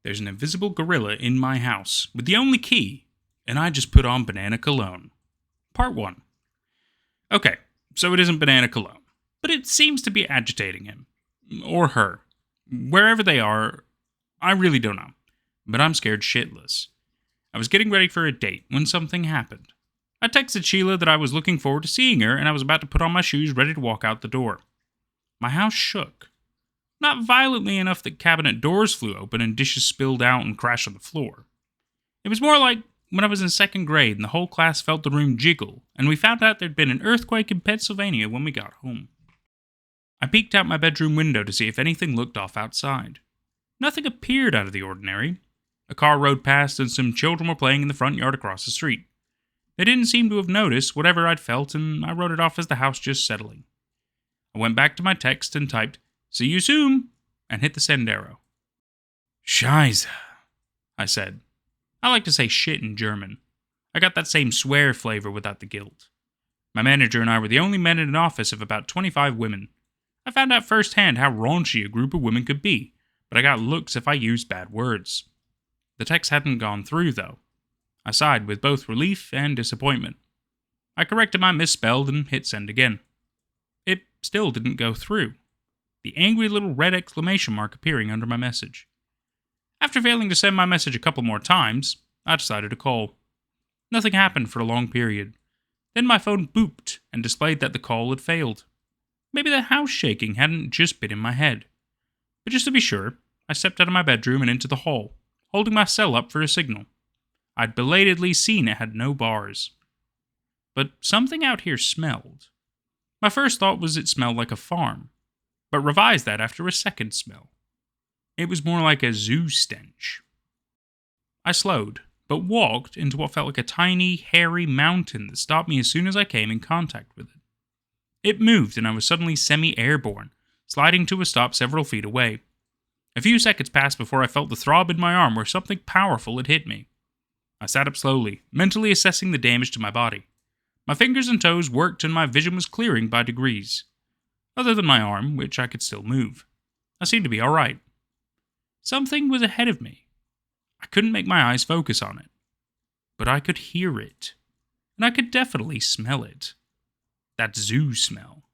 There's an invisible gorilla in my house with the only key, and I just put on Banana Cologne. Part 1. Okay, so it isn't Banana Cologne, but it seems to be agitating him. Or her. Wherever they are, I really don't know. But I'm scared shitless. I was getting ready for a date when something happened. I texted Sheila that I was looking forward to seeing her, and I was about to put on my shoes ready to walk out the door. My house shook. Not violently enough that cabinet doors flew open and dishes spilled out and crashed on the floor. It was more like when I was in second grade and the whole class felt the room jiggle, and we found out there'd been an earthquake in Pennsylvania when we got home. I peeked out my bedroom window to see if anything looked off outside. Nothing appeared out of the ordinary. A car rode past and some children were playing in the front yard across the street. They didn't seem to have noticed whatever I'd felt, and I wrote it off as the house just settling. I went back to my text and typed, "See you soon," and hit the send arrow. Scheiße, I said. I like to say shit in German. I got that same swear flavor without the guilt. My manager and I were the only men in an office of about 25 women. I found out firsthand how raunchy a group of women could be, but I got looks if I used bad words. The text hadn't gone through, though. I sighed with both relief and disappointment. I corrected my misspelled and hit send again. It still didn't go through. The angry little red exclamation mark appearing under my message. After failing to send my message a couple more times, I decided to call. Nothing happened for a long period. Then my phone booped and displayed that the call had failed. Maybe the house shaking hadn't just been in my head. But just to be sure, I stepped out of my bedroom and into the hall, holding my cell up for a signal. I'd belatedly seen it had no bars. But something out here smelled. My first thought was it smelled like a farm, but revised that after a second smell. It was more like a zoo stench. I slowed, but walked into what felt like a tiny, hairy mountain that stopped me as soon as I came in contact with it. It moved, and I was suddenly semi-airborne, sliding to a stop several feet away. A few seconds passed before I felt the throb in my arm where something powerful had hit me. I sat up slowly, mentally assessing the damage to my body. My fingers and toes worked and my vision was clearing by degrees. Other than my arm, which I could still move. I seemed to be alright. Something was ahead of me. I couldn't make my eyes focus on it. But I could hear it. And I could definitely smell it. That zoo smell.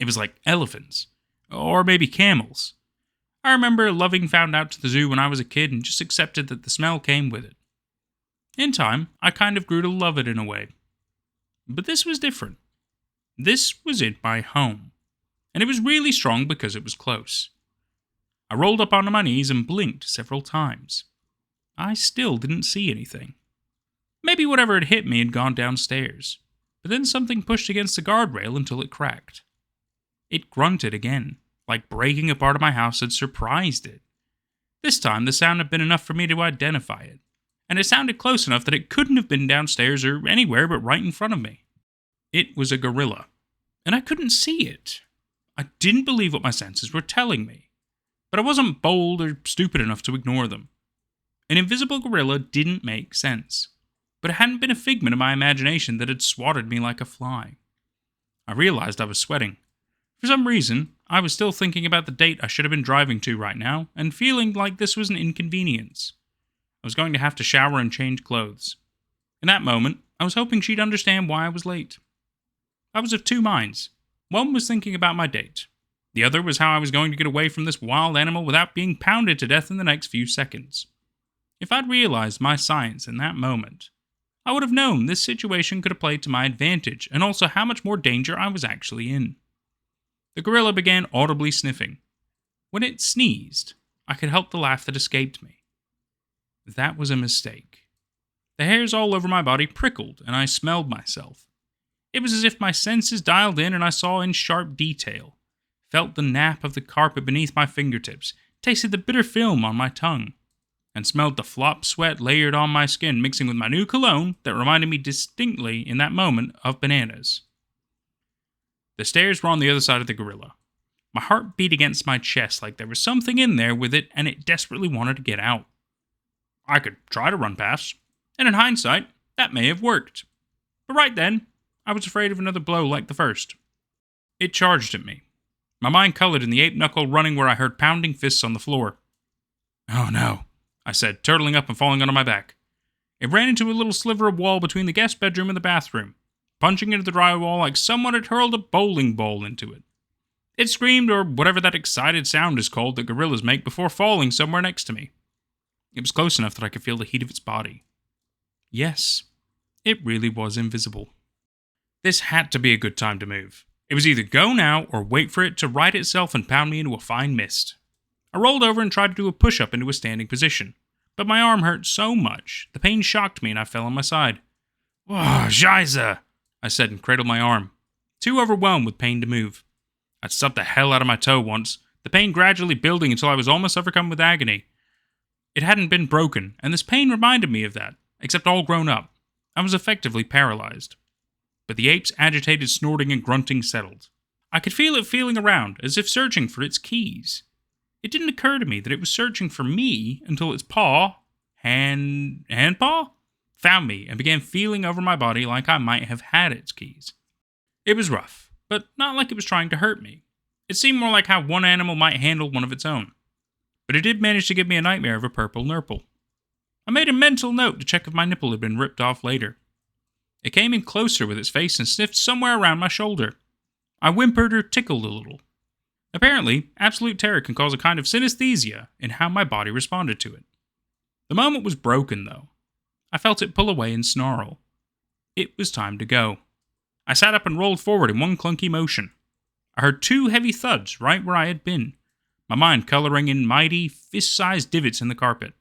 It was like elephants. Or maybe camels. I remember loving found out to the zoo when I was a kid and just accepted that the smell came with it. In time, I kind of grew to love it in a way. But this was different. This was in my home. And it was really strong because it was close. I rolled up onto my knees and blinked several times. I still didn't see anything. Maybe whatever had hit me had gone downstairs. But then something pushed against the guardrail until it cracked. It grunted again, like breaking a part of my house had surprised it. This time the sound had been enough for me to identify it. And it sounded close enough that it couldn't have been downstairs or anywhere but right in front of me. It was a gorilla, and I couldn't see it. I didn't believe what my senses were telling me, but I wasn't bold or stupid enough to ignore them. An invisible gorilla didn't make sense, but it hadn't been a figment of my imagination that had swatted me like a fly. I realized I was sweating. For some reason, I was still thinking about the date I should have been driving to right now, and feeling like this was an inconvenience. I was going to have to shower and change clothes. In that moment, I was hoping she'd understand why I was late. I was of two minds. One was thinking about my date. The other was how I was going to get away from this wild animal without being pounded to death in the next few seconds. If I'd realized my science in that moment, I would have known this situation could have played to my advantage, and also how much more danger I was actually in. The gorilla began audibly sniffing. When it sneezed, I could help the laugh that escaped me. That was a mistake. The hairs all over my body prickled, and I smelled myself. It was as if my senses dialed in and I saw in sharp detail, felt the nap of the carpet beneath my fingertips, tasted the bitter film on my tongue, and smelled the flop sweat layered on my skin mixing with my new cologne that reminded me distinctly in that moment of bananas. The stairs were on the other side of the gorilla. My heart beat against my chest like there was something in there with it and it desperately wanted to get out. I could try to run past, and in hindsight, that may have worked. But right then, I was afraid of another blow like the first. It charged at me. My mind colored in the ape knuckle running where I heard pounding fists on the floor. Oh no, I said, turtling up and falling onto my back. It ran into a little sliver of wall between the guest bedroom and the bathroom, punching into the drywall like someone had hurled a bowling ball into it. It screamed, or whatever that excited sound is called that gorillas make before falling somewhere next to me. It was close enough that I could feel the heat of its body. Yes, it really was invisible. This had to be a good time to move. It was either go now or wait for it to right itself and pound me into a fine mist. I rolled over and tried to do a push-up into a standing position, but my arm hurt so much, the pain shocked me and I fell on my side. "Oh, Scheiße," I said and cradled my arm, too overwhelmed with pain to move. I'd stubbed the hell out of my toe once, the pain gradually building until I was almost overcome with agony. It hadn't been broken, and this pain reminded me of that, except all grown up. I was effectively paralyzed. But the ape's agitated snorting and grunting settled. I could feel it feeling around, as if searching for its keys. It didn't occur to me that it was searching for me until its paw, hand-paw, found me and began feeling over my body like I might have had its keys. It was rough, but not like it was trying to hurt me. It seemed more like how one animal might handle one of its own. But it did manage to give me a nightmare of a purple nurple. I made a mental note to check if my nipple had been ripped off later. It came in closer with its face and sniffed somewhere around my shoulder. I whimpered or tickled a little. Apparently, absolute terror can cause a kind of synesthesia in how my body responded to it. The moment was broken, though. I felt it pull away and snarl. It was time to go. I sat up and rolled forward in one clunky motion. I heard two heavy thuds right where I had been, my mind coloring in mighty, fist-sized divots in the carpet.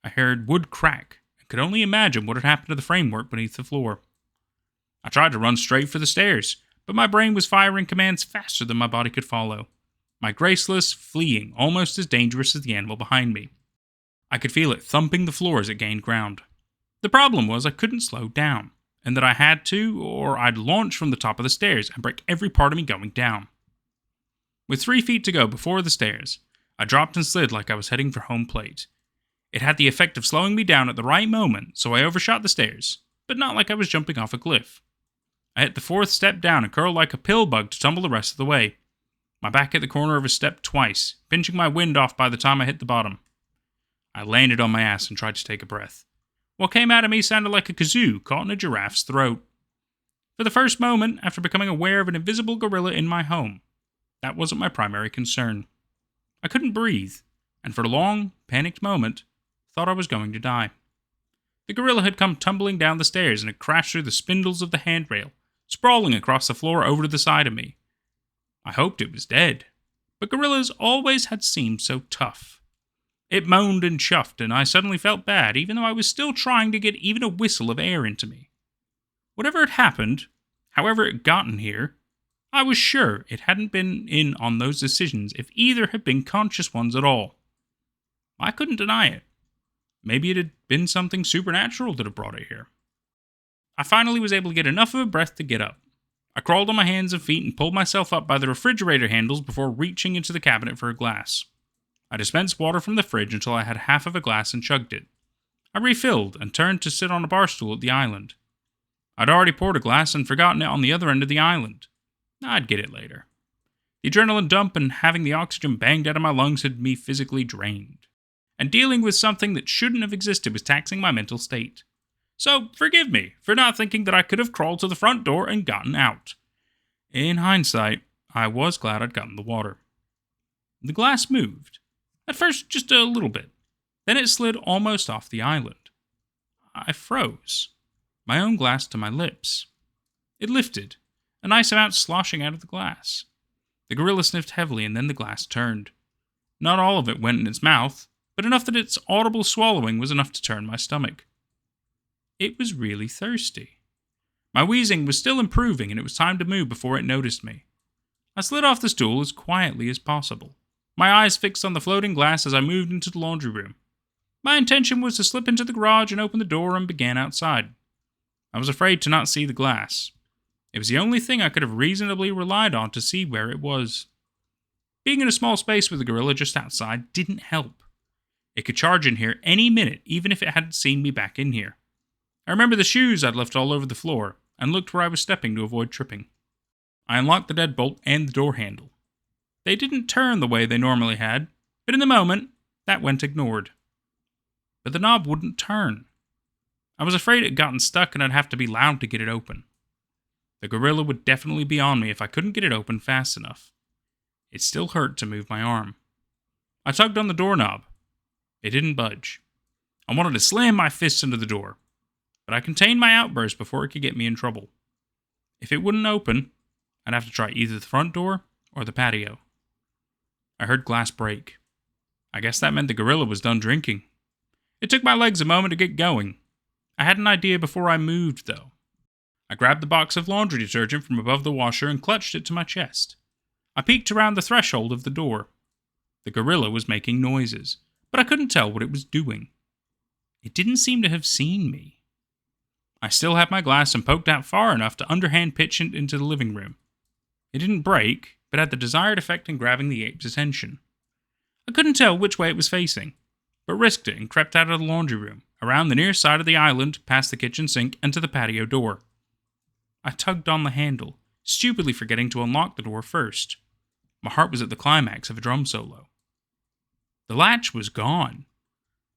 I heard wood crack and could only imagine what had happened to the framework beneath the floor. I tried to run straight for the stairs, but my brain was firing commands faster than my body could follow. My graceless fleeing almost as dangerous as the animal behind me. I could feel it thumping the floor as it gained ground. The problem was I couldn't slow down, and that I had to, or I'd launch from the top of the stairs and break every part of me going down. With 3 feet to go before the stairs, I dropped and slid like I was heading for home plate. It had the effect of slowing me down at the right moment, so I overshot the stairs, but not like I was jumping off a cliff. I hit the 4th step down and curled like a pill bug to tumble the rest of the way. My back hit the corner of a step twice, pinching my wind off by the time I hit the bottom. I landed on my ass and tried to take a breath. What came out of me sounded like a kazoo caught in a giraffe's throat. For the first moment, after becoming aware of an invisible gorilla in my home, that wasn't my primary concern. I couldn't breathe, and for a long, panicked moment, thought I was going to die. The gorilla had come tumbling down the stairs and had crashed through the spindles of the handrail, sprawling across the floor over to the side of me. I hoped it was dead, but gorillas always had seemed so tough. It moaned and chuffed, and I suddenly felt bad, even though I was still trying to get even a whistle of air into me. Whatever had happened, however it had gotten here, I was sure it hadn't been in on those decisions if either had been conscious ones at all. I couldn't deny it. Maybe it had been something supernatural that had brought it here. I finally was able to get enough of a breath to get up. I crawled on my hands and feet and pulled myself up by the refrigerator handles before reaching into the cabinet for a glass. I dispensed water from the fridge until I had half of a glass and chugged it. I refilled and turned to sit on a bar stool at the island. I'd already poured a glass and forgotten it on the other end of the island. I'd get it later. The adrenaline dump and having the oxygen banged out of my lungs had me physically drained. And dealing with something that shouldn't have existed was taxing my mental state. So, forgive me for not thinking that I could have crawled to the front door and gotten out. In hindsight, I was glad I'd gotten the water. The glass moved. At first, just a little bit. Then it slid almost off the island. I froze, my own glass to my lips. It lifted, a nice amount sloshing out of the glass. The gorilla sniffed heavily, and then the glass turned. Not all of it went in its mouth, but enough that its audible swallowing was enough to turn my stomach. It was really thirsty. My wheezing was still improving, and it was time to move before it noticed me. I slid off the stool as quietly as possible, my eyes fixed on the floating glass as I moved into the laundry room. My intention was to slip into the garage and open the door and begin outside. I was afraid to not see the glass. It was the only thing I could have reasonably relied on to see where it was. Being in a small space with the gorilla just outside didn't help. It could charge in here any minute, even if it hadn't seen me back in here. I remember the shoes I'd left all over the floor, and looked where I was stepping to avoid tripping. I unlocked the deadbolt and the door handle. They didn't turn the way they normally had, but in the moment, that went ignored. but the knob wouldn't turn. I was afraid it had gotten stuck and I'd have to be loud to get it open. The gorilla would definitely be on me if I couldn't get it open fast enough. It still hurt to move my arm. I tugged on the doorknob. It didn't budge. I wanted to slam my fists into the door, but I contained my outburst before it could get me in trouble. If it wouldn't open, I'd have to try either the front door or the patio. I heard glass break. I guess that meant the gorilla was done drinking. It took my legs a moment to get going. I had an idea before I moved, though. I grabbed the box of laundry detergent from above the washer and clutched it to my chest. I peeked around the threshold of the door. The gorilla was making noises, but I couldn't tell what it was doing. It didn't seem to have seen me. I still had my glass and poked out far enough to underhand pitch it into the living room. It didn't break, but had the desired effect in grabbing the ape's attention. I couldn't tell which way it was facing, but risked it and crept out of the laundry room, around the near side of the island, past the kitchen sink, and to the patio door. I tugged on the handle, stupidly forgetting to unlock the door first. My heart was at the climax of a drum solo. The latch was gone.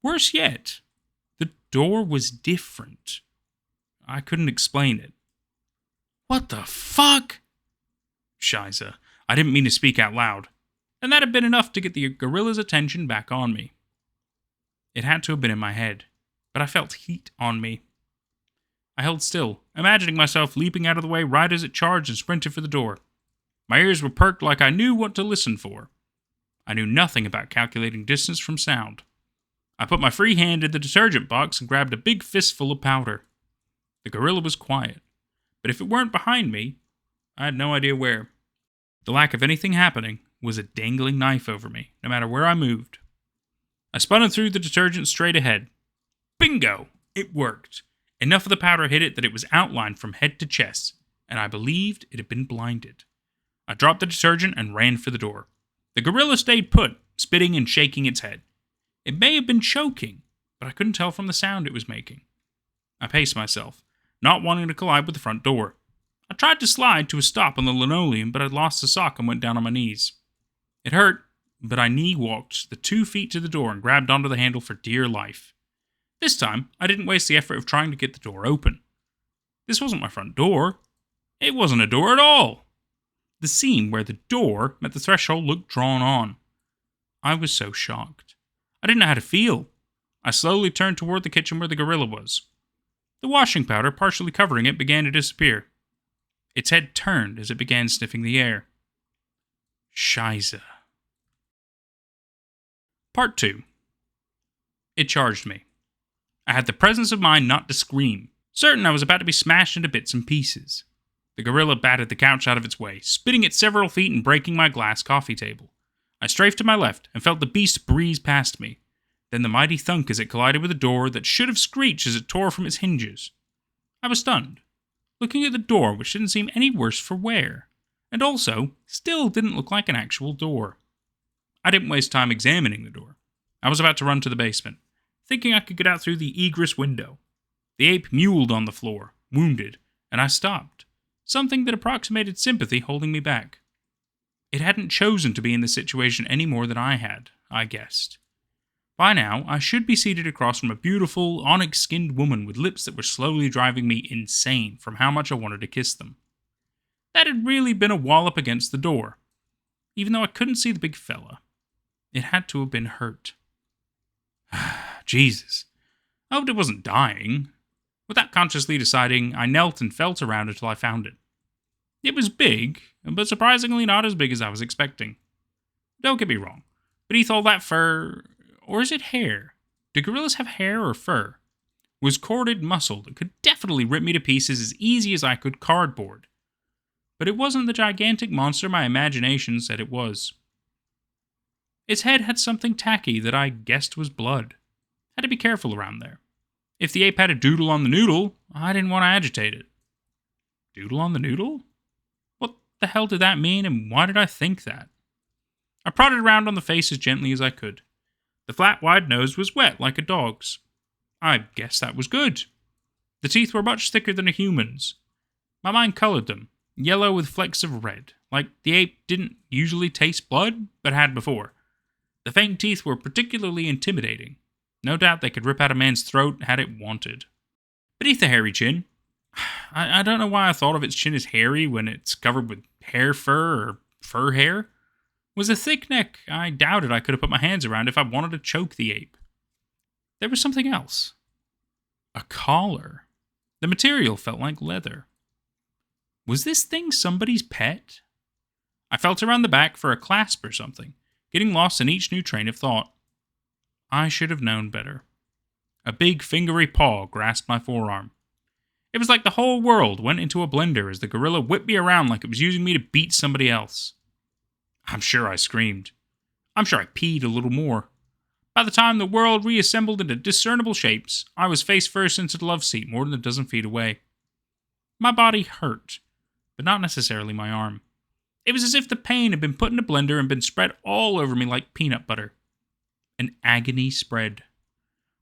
Worse yet, the door was different. I couldn't explain it. What the fuck? Shiza. I didn't mean to speak out loud, and that had been enough to get the gorilla's attention back on me. It had to have been in my head, but I felt heat on me. I held still, imagining myself leaping out of the way right as it charged and sprinted for the door. My ears were perked like I knew what to listen for. I knew nothing about calculating distance from sound. I put my free hand in the detergent box and grabbed a big fistful of powder. The gorilla was quiet, but if it weren't behind me, I had no idea where. The lack of anything happening was a dangling knife over me, no matter where I moved. I spun and threw the detergent straight ahead. Bingo! It worked. Enough of the powder hit it that it was outlined from head to chest, and I believed it had been blinded. I dropped the detergent and ran for the door. The gorilla stayed put, spitting and shaking its head. It may have been choking, but I couldn't tell from the sound it was making. I paced myself, not wanting to collide with the front door. I tried to slide to a stop on the linoleum, but I'd lost the sock and went down on my knees. It hurt, but I knee-walked the 2 feet to the door and grabbed onto the handle for dear life. This time, I didn't waste the effort of trying to get the door open. This wasn't my front door. It wasn't a door at all. The seam where the door met the threshold looked drawn on. I was so shocked. I didn't know how to feel. I slowly turned toward the kitchen where the gorilla was. The washing powder partially covering it began to disappear. Its head turned as it began sniffing the air. Shiza. Part 2. It charged me. I had the presence of mind not to scream, certain I was about to be smashed into bits and pieces. The gorilla batted the couch out of its way, spitting it several feet and breaking my glass coffee table. I strafed to my left and felt the beast breeze past me, then the mighty thunk as it collided with a door that should have screeched as it tore from its hinges. I was stunned, looking at the door which didn't seem any worse for wear, and also still didn't look like an actual door. I didn't waste time examining the door. I was about to run to the basement, thinking I could get out through the egress window. The ape mewled on the floor, wounded, and I stopped, something that approximated sympathy holding me back. It hadn't chosen to be in this situation any more than I had, I guessed. By now, I should be seated across from a beautiful, onyx-skinned woman with lips that were slowly driving me insane from how much I wanted to kiss them. That had really been a wallop against the door. Even though I couldn't see the big fella, it had to have been hurt. Jesus. I hoped it wasn't dying. Without consciously deciding, I knelt and felt around until I found it. It was big, but surprisingly not as big as I was expecting. Don't get me wrong. Beneath all that fur, or is it hair? Do gorillas have hair or fur? Was corded muscle that could definitely rip me to pieces as easy as I could cardboard. But it wasn't the gigantic monster my imagination said it was. Its head had something tacky that I guessed was blood. Had to be careful around there. If the ape had a doodle on the noodle, I didn't want to agitate it. Doodle on the noodle? What the hell did that mean, and why did I think that? I prodded around on the face as gently as I could. The flat, wide nose was wet like a dog's. I guess that was good. The teeth were much thicker than a human's. My mind colored them, yellow with flecks of red, like the ape didn't usually taste blood, but had before. The fang teeth were particularly intimidating. No doubt they could rip out a man's throat had it wanted. Beneath the hairy chin, I don't know why I thought of its chin as hairy when it's covered with hair fur or fur hair, was a thick neck I doubted I could have put my hands around if I wanted to choke the ape. There was something else. A collar. The material felt like leather. Was this thing somebody's pet? I felt around the back for a clasp or something, getting lost in each new train of thought. I should have known better. A big fingery paw grasped my forearm. It was like the whole world went into a blender as the gorilla whipped me around like it was using me to beat somebody else. I'm sure I screamed. I'm sure I peed a little more. By the time the world reassembled into discernible shapes, I was face first into the love seat more than a dozen feet away. My body hurt, but not necessarily my arm. It was as if the pain had been put in a blender and been spread all over me like peanut butter. An agony spread.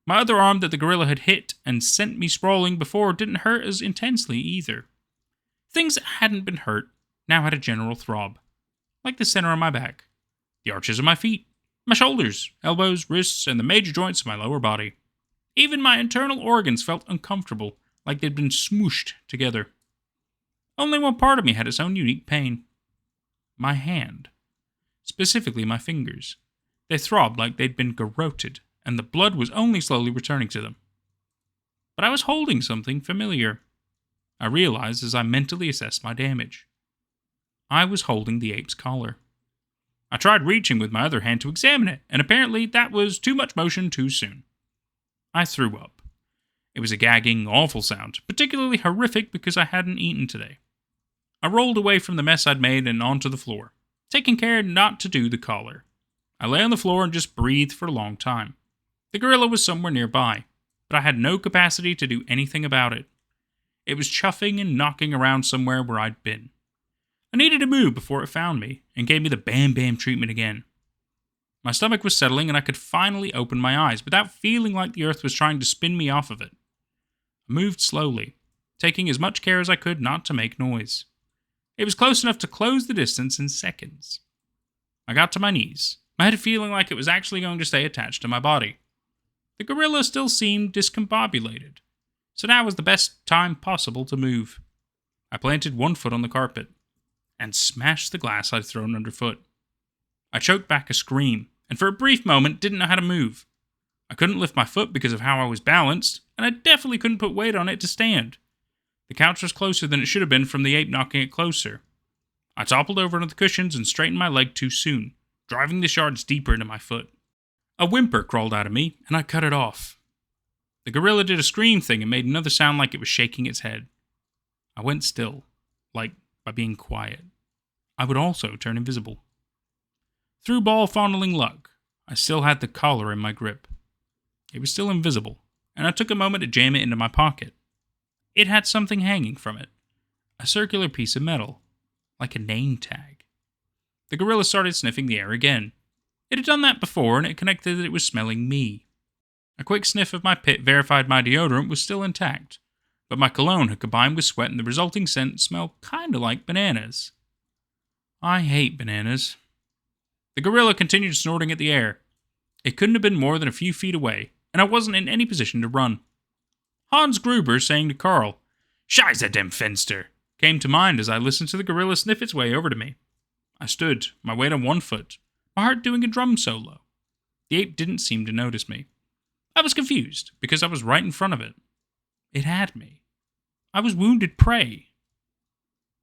My other arm that the gorilla had hit and sent me sprawling before didn't hurt as intensely either. Things that hadn't been hurt now had a general throb, like the center of my back, the arches of my feet, my shoulders, elbows, wrists, and the major joints of my lower body. Even my internal organs felt uncomfortable, like they'd been smooshed together. Only one part of me had its own unique pain. My hand. Specifically my fingers. They throbbed like they'd been garroted, and the blood was only slowly returning to them. But I was holding something familiar. I realized as I mentally assessed my damage. I was holding the ape's collar. I tried reaching with my other hand to examine it, and apparently that was too much motion too soon. I threw up. It was a gagging, awful sound, particularly horrific because I hadn't eaten today. I rolled away from the mess I'd made and onto the floor, taking care not to do the collar. I lay on the floor and just breathed for a long time. The gorilla was somewhere nearby, but I had no capacity to do anything about it. It was chuffing and knocking around somewhere where I'd been. I needed to move before it found me, and gave me the bam-bam treatment again. My stomach was settling, and I could finally open my eyes without feeling like the earth was trying to spin me off of it. I moved slowly, taking as much care as I could not to make noise. It was close enough to close the distance in seconds. I got to my knees, my head feeling like it was actually going to stay attached to my body. The gorilla still seemed discombobulated, so now was the best time possible to move. I planted one foot on the carpet, and smashed the glass I'd thrown underfoot. I choked back a scream, and for a brief moment didn't know how to move. I couldn't lift my foot because of how I was balanced, and I definitely couldn't put weight on it to stand. The couch was closer than it should have been from the ape knocking it closer. I toppled over into the cushions and straightened my leg too soon, driving the shards deeper into my foot. A whimper crawled out of me, and I cut it off. The gorilla did a scream thing and made another sound like it was shaking its head. I went still, like by being quiet. I would also turn invisible. Through ball fondling luck, I still had the collar in my grip. It was still invisible, and I took a moment to jam it into my pocket. It had something hanging from it, a circular piece of metal, like a name tag. The gorilla started sniffing the air again. It had done that before, and it connected that it was smelling me. A quick sniff of my pit verified my deodorant was still intact, but my cologne had combined with sweat and the resulting scent smelled kinda like bananas. I hate bananas. The gorilla continued snorting at the air. It couldn't have been more than a few feet away, and I wasn't in any position to run. Hans Gruber saying to Carl, "Scheiße, dem Fenster," came to mind as I listened to the gorilla sniff its way over to me. I stood, my weight on one foot, my heart doing a drum solo. The ape didn't seem to notice me. I was confused, because I was right in front of it. It had me. I was wounded prey.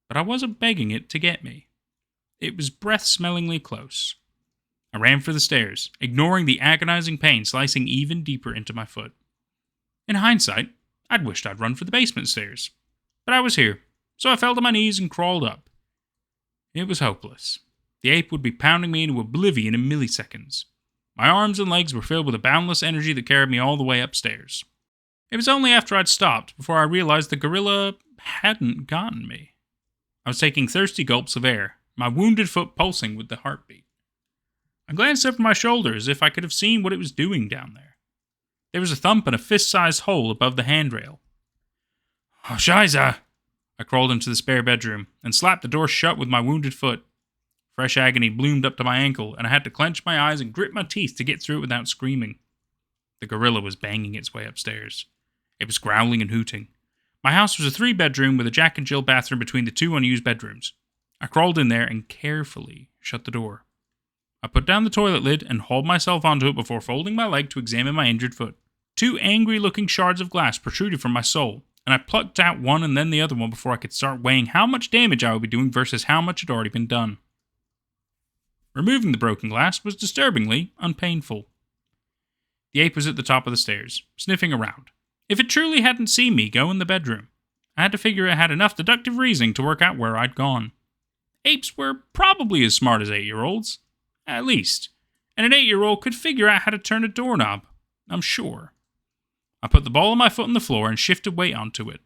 But I wasn't begging it to get me. It was breath-smellingly close. I ran for the stairs, ignoring the agonizing pain slicing even deeper into my foot. In hindsight, I'd wished I'd run for the basement stairs. But I was here, so I fell to my knees and crawled up. It was hopeless. The ape would be pounding me into oblivion in milliseconds. My arms and legs were filled with a boundless energy that carried me all the way upstairs. It was only after I'd stopped before I realized the gorilla hadn't gotten me. I was taking thirsty gulps of air, my wounded foot pulsing with the heartbeat. I glanced over my shoulder as if I could have seen what it was doing down there. There was a thump and a fist-sized hole above the handrail. "Oh, Scheiße!" I crawled into the spare bedroom and slapped the door shut with my wounded foot. Fresh agony bloomed up to my ankle, and I had to clench my eyes and grit my teeth to get through it without screaming. The gorilla was banging its way upstairs. It was growling and hooting. My house was a 3-bedroom with a Jack and Jill bathroom between the 2 unused bedrooms. I crawled in there and carefully shut the door. I put down the toilet lid and hauled myself onto it before folding my leg to examine my injured foot. 2 angry-looking shards of glass protruded from my sole, and I plucked out one and then the other one before I could start weighing how much damage I would be doing versus how much had already been done. Removing the broken glass was disturbingly unpainful. The ape was at the top of the stairs, sniffing around. If it truly hadn't seen me go in the bedroom, I had to figure it had enough deductive reasoning to work out where I'd gone. Apes were probably as smart as 8-year-olds, at least, and an 8-year-old could figure out how to turn a doorknob, I'm sure. I put the ball of my foot on the floor and shifted weight onto it.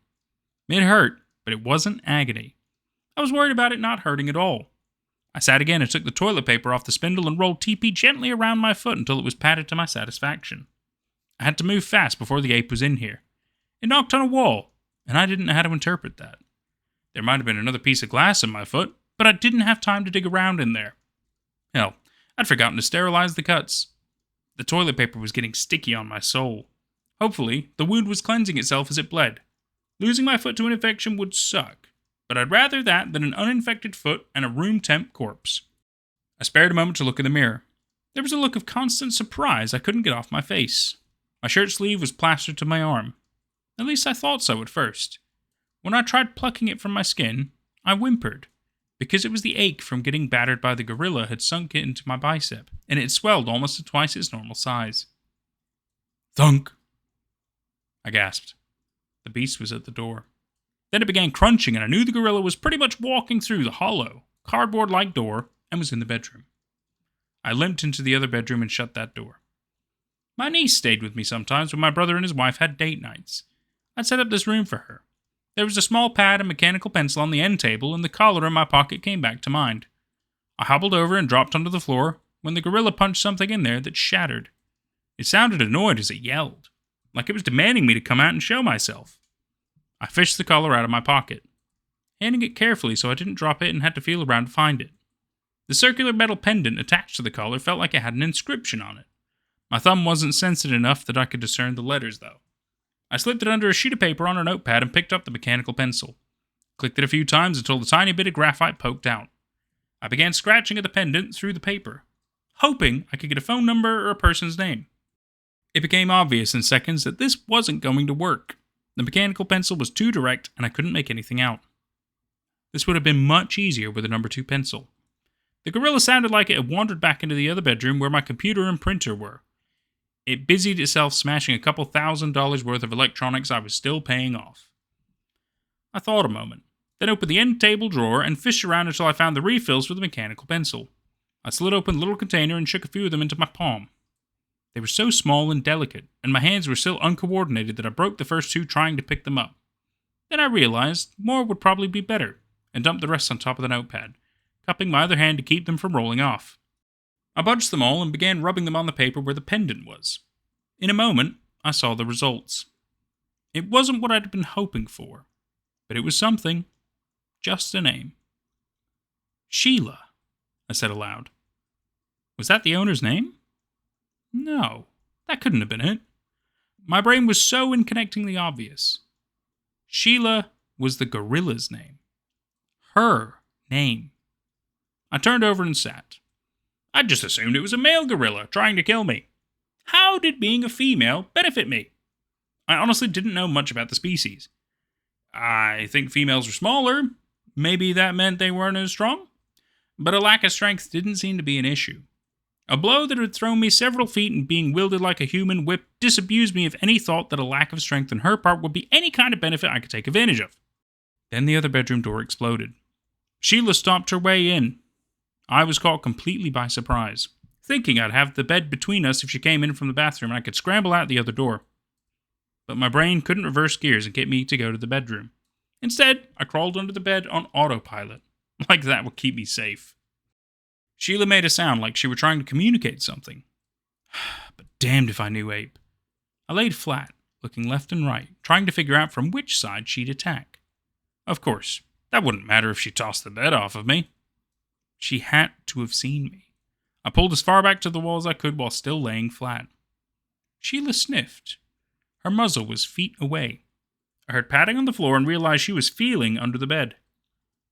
It hurt, but it wasn't agony. I was worried about it not hurting at all. I sat again and took the toilet paper off the spindle and rolled TP gently around my foot until it was patted to my satisfaction. I had to move fast before the ape was in here. It knocked on a wall, and I didn't know how to interpret that. There might have been another piece of glass in my foot, but I didn't have time to dig around in there. Hell, I'd forgotten to sterilize the cuts. The toilet paper was getting sticky on my sole. Hopefully, the wound was cleansing itself as it bled. Losing my foot to an infection would suck, but I'd rather that than an uninfected foot and a room-temp corpse. I spared a moment to look in the mirror. There was a look of constant surprise I couldn't get off my face. My shirt sleeve was plastered to my arm. At least I thought so at first. When I tried plucking it from my skin, I whimpered, because it was the ache from getting battered by the gorilla had sunk into my bicep, and it had swelled almost to twice its normal size. Thunk! I gasped. The beast was at the door. Then it began crunching, and I knew the gorilla was pretty much walking through the hollow, cardboard-like door and was in the bedroom. I limped into the other bedroom and shut that door. My niece stayed with me sometimes when my brother and his wife had date nights. I'd set up this room for her. There was a small pad and mechanical pencil on the end table, and the collar in my pocket came back to mind. I hobbled over and dropped onto the floor when the gorilla punched something in there that shattered. It sounded annoyed as it yelled, like it was demanding me to come out and show myself. I fished the collar out of my pocket, handling it carefully so I didn't drop it and had to feel around to find it. The circular metal pendant attached to the collar felt like it had an inscription on it. My thumb wasn't sensitive enough that I could discern the letters, though. I slipped it under a sheet of paper on a notepad and picked up the mechanical pencil. Clicked it a few times until the tiny bit of graphite poked out. I began scratching at the pendant through the paper, hoping I could get a phone number or a person's name. It became obvious in seconds that this wasn't going to work. The mechanical pencil was too direct and I couldn't make anything out. This would have been much easier with a number 2 pencil. The gorilla sounded like it had wandered back into the other bedroom where my computer and printer were. It busied itself smashing a couple $1,000s worth of electronics I was still paying off. I thought a moment, then opened the end table drawer and fished around until I found the refills for the mechanical pencil. I slid open the little container and shook a few of them into my palm. They were so small and delicate, and my hands were so uncoordinated that I broke the first 2 trying to pick them up. Then I realized more would probably be better, and dumped the rest on top of the notepad, cupping my other hand to keep them from rolling off. I budged them all and began rubbing them on the paper where the pendant was. In a moment, I saw the results. It wasn't what I'd been hoping for, but it was something. Just a name. Sheila, I said aloud. Was that the owner's name? No, that couldn't have been it. My brain was so unconnectingly obvious. Sheila was the gorilla's name. Her name. I turned over and sat. I'd just assumed it was a male gorilla trying to kill me. How did being a female benefit me? I honestly didn't know much about the species. I think females were smaller. Maybe that meant they weren't as strong. But a lack of strength didn't seem to be an issue. A blow that had thrown me several feet and being wielded like a human whip disabused me of any thought that a lack of strength on her part would be any kind of benefit I could take advantage of. Then the other bedroom door exploded. Sheila stomped her way in. I was caught completely by surprise, thinking I'd have the bed between us if she came in from the bathroom and I could scramble out the other door. But my brain couldn't reverse gears and get me to go to the bedroom. Instead, I crawled under the bed on autopilot, like that would keep me safe. Sheila made a sound like she were trying to communicate something. But damned if I knew ape. I laid flat, looking left and right, trying to figure out from which side she'd attack. Of course, that wouldn't matter if she tossed the bed off of me. She had to have seen me. I pulled as far back to the wall as I could while still laying flat. Sheila sniffed. Her muzzle was feet away. I heard patting on the floor and realized she was feeling under the bed.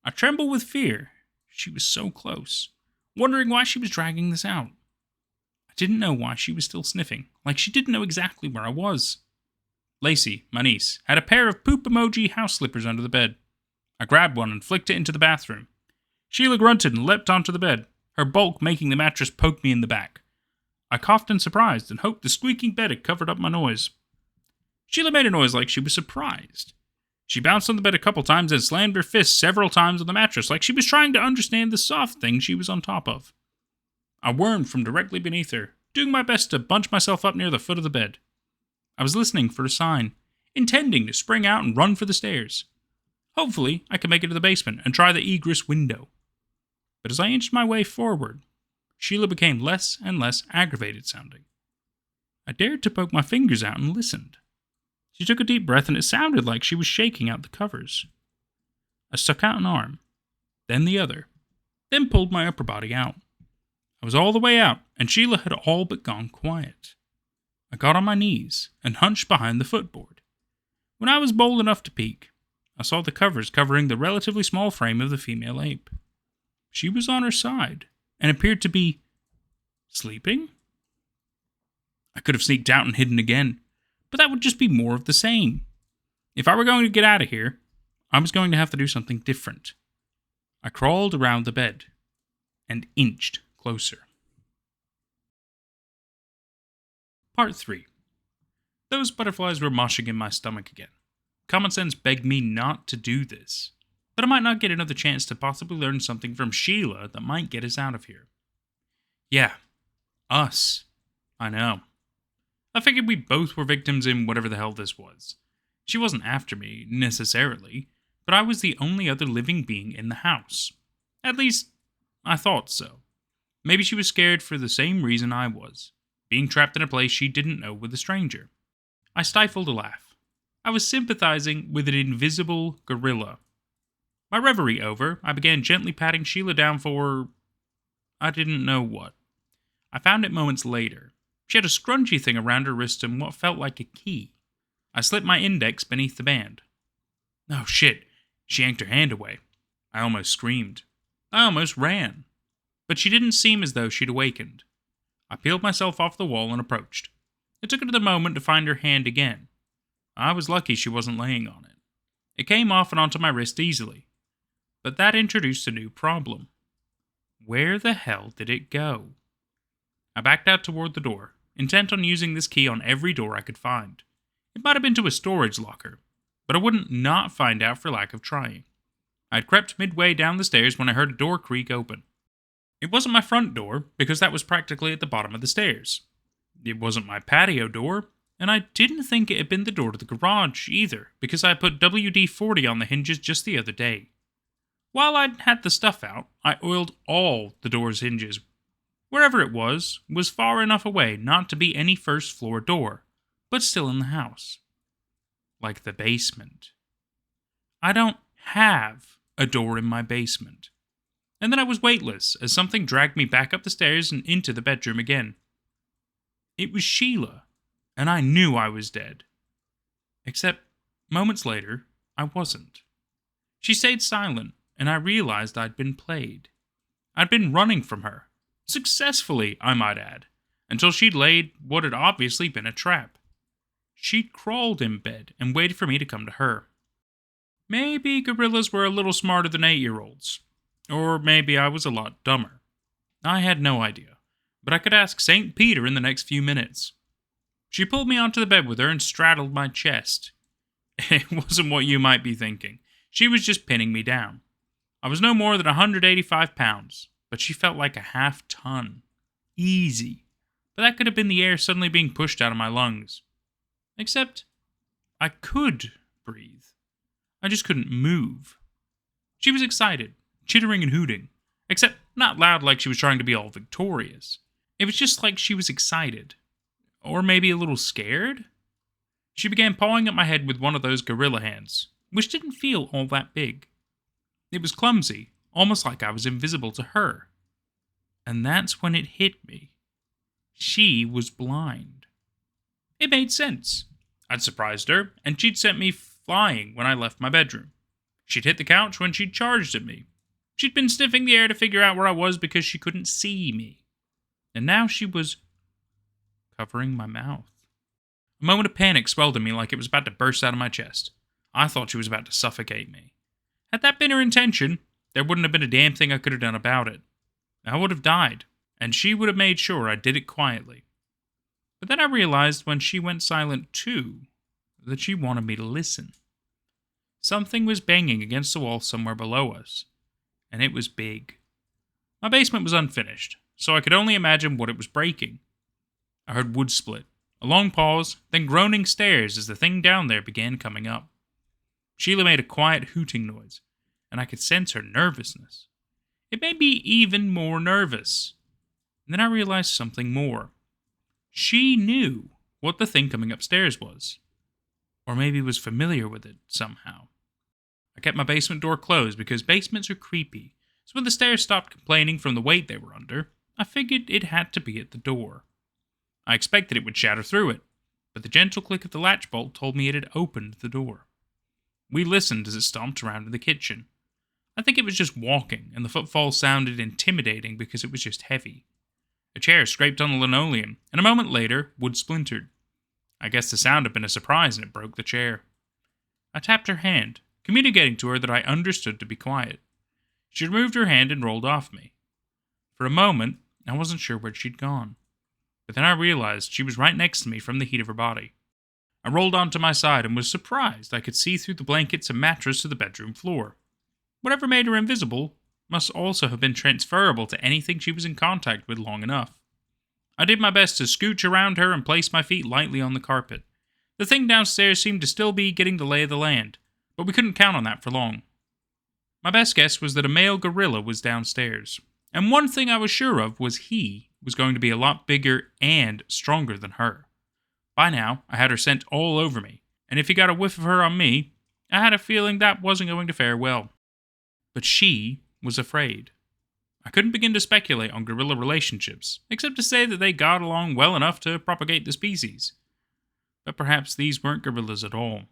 I trembled with fear. She was so close, wondering why she was dragging this out. I didn't know why she was still sniffing, like she didn't know exactly where I was. Lacey, my niece, had a pair of poop emoji house slippers under the bed. I grabbed one and flicked it into the bathroom. Sheila grunted and leapt onto the bed, her bulk making the mattress poke me in the back. I coughed in surprise and hoped the squeaking bed had covered up my noise. Sheila made a noise like she was surprised. She bounced on the bed a couple times and slammed her fist several times on the mattress like she was trying to understand the soft thing she was on top of. I wormed from directly beneath her, doing my best to bunch myself up near the foot of the bed. I was listening for a sign, intending to spring out and run for the stairs. Hopefully, I could make it to the basement and try the egress window. But as I inched my way forward, Sheila became less and less aggravated sounding. I dared to poke my fingers out and listened. She took a deep breath and it sounded like she was shaking out the covers. I stuck out an arm, then the other, then pulled my upper body out. I was all the way out, and Sheila had all but gone quiet. I got on my knees and hunched behind the footboard. When I was bold enough to peek, I saw the covers covering the relatively small frame of the female ape. She was on her side and appeared to be sleeping? I could have sneaked out and hidden again, but that would just be more of the same. If I were going to get out of here, I was going to have to do something different. I crawled around the bed and inched closer. Part 3. Those butterflies were moshing in my stomach again. Common sense begged me not to do this, but I might not get another chance to possibly learn something from Sheila that might get us out of here. Yeah, us. I know. I figured we both were victims in whatever the hell this was. She wasn't after me, necessarily, but I was the only other living being in the house. At least, I thought so. Maybe she was scared for the same reason I was, being trapped in a place she didn't know with a stranger. I stifled a laugh. I was sympathizing with an invisible gorilla. My reverie over, I began gently patting Sheila down for I didn't know what. I found it moments later. She had a scrunchy thing around her wrist and what felt like a key. I slipped my index beneath the band. Oh shit, she yanked her hand away. I almost screamed. I almost ran. But she didn't seem as though she'd awakened. I peeled myself off the wall and approached. It took another moment to find her hand again. I was lucky she wasn't laying on it. It came off and onto my wrist easily. But that introduced a new problem. Where the hell did it go? I backed out toward the door, intent on using this key on every door I could find. It might have been to a storage locker, but I wouldn't not find out for lack of trying. I had crept midway down the stairs when I heard a door creak open. It wasn't my front door, because that was practically at the bottom of the stairs. It wasn't my patio door, and I didn't think it had been the door to the garage either, because I put WD-40 on the hinges just the other day. While I'd had the stuff out, I oiled all the door's hinges. Wherever it was far enough away not to be any first floor door, but still in the house. Like the basement. I don't have a door in my basement. And then I was weightless as something dragged me back up the stairs and into the bedroom again. It was Sheila, and I knew I was dead. Except, moments later, I wasn't. She stayed silent, and I realized I'd been played. I'd been running from her. Successfully, I might add, until she'd laid what had obviously been a trap. She'd crawled in bed and waited for me to come to her. Maybe gorillas were a little smarter than 8-year-olds. Or maybe I was a lot dumber. I had no idea, but I could ask St. Peter in the next few minutes. She pulled me onto the bed with her and straddled my chest. It wasn't what you might be thinking. She was just pinning me down. I was no more than 185 pounds, but she felt like a half-ton. Easy. But that could have been the air suddenly being pushed out of my lungs. Except, I could breathe. I just couldn't move. She was excited, chittering and hooting, except not loud like she was trying to be all victorious. It was just like she was excited. Or maybe a little scared? She began pawing at my head with one of those gorilla hands, which didn't feel all that big. It was clumsy, almost like I was invisible to her. And that's when it hit me. She was blind. It made sense. I'd surprised her, and she'd sent me flying when I left my bedroom. She'd hit the couch when she'd charged at me. She'd been sniffing the air to figure out where I was because she couldn't see me. And now she was covering my mouth. A moment of panic swelled in me like it was about to burst out of my chest. I thought she was about to suffocate me. Had that been her intention, there wouldn't have been a damn thing I could have done about it. I would have died, and she would have made sure I did it quietly. But then I realized when she went silent too, that she wanted me to listen. Something was banging against the wall somewhere below us, and it was big. My basement was unfinished, so I could only imagine what it was breaking. I heard wood split, a long pause, then groaning stairs as the thing down there began coming up. Sheila made a quiet hooting noise, and I could sense her nervousness. It made me even more nervous. And then I realized something more. She knew what the thing coming upstairs was. Or maybe was familiar with it somehow. I kept my basement door closed because basements are creepy, so when the stairs stopped complaining from the weight they were under, I figured it had to be at the door. I expected it would shatter through it, but the gentle click of the latch bolt told me it had opened the door. We listened as it stomped around in the kitchen. I think it was just walking, and the footfall sounded intimidating because it was just heavy. A chair scraped on the linoleum, and a moment later, wood splintered. I guess the sound had been a surprise and it broke the chair. I tapped her hand, communicating to her that I understood to be quiet. She removed her hand and rolled off me. For a moment, I wasn't sure where she'd gone. But then I realized she was right next to me from the heat of her body. I rolled onto my side and was surprised I could see through the blankets and mattress to the bedroom floor. Whatever made her invisible must also have been transferable to anything she was in contact with long enough. I did my best to scooch around her and place my feet lightly on the carpet. The thing downstairs seemed to still be getting the lay of the land, but we couldn't count on that for long. My best guess was that a male gorilla was downstairs, and one thing I was sure of was he was going to be a lot bigger and stronger than her. By now, I had her scent all over me, and if he got a whiff of her on me, I had a feeling that wasn't going to fare well. But she was afraid. I couldn't begin to speculate on gorilla relationships, except to say that they got along well enough to propagate the species. But perhaps these weren't gorillas at all.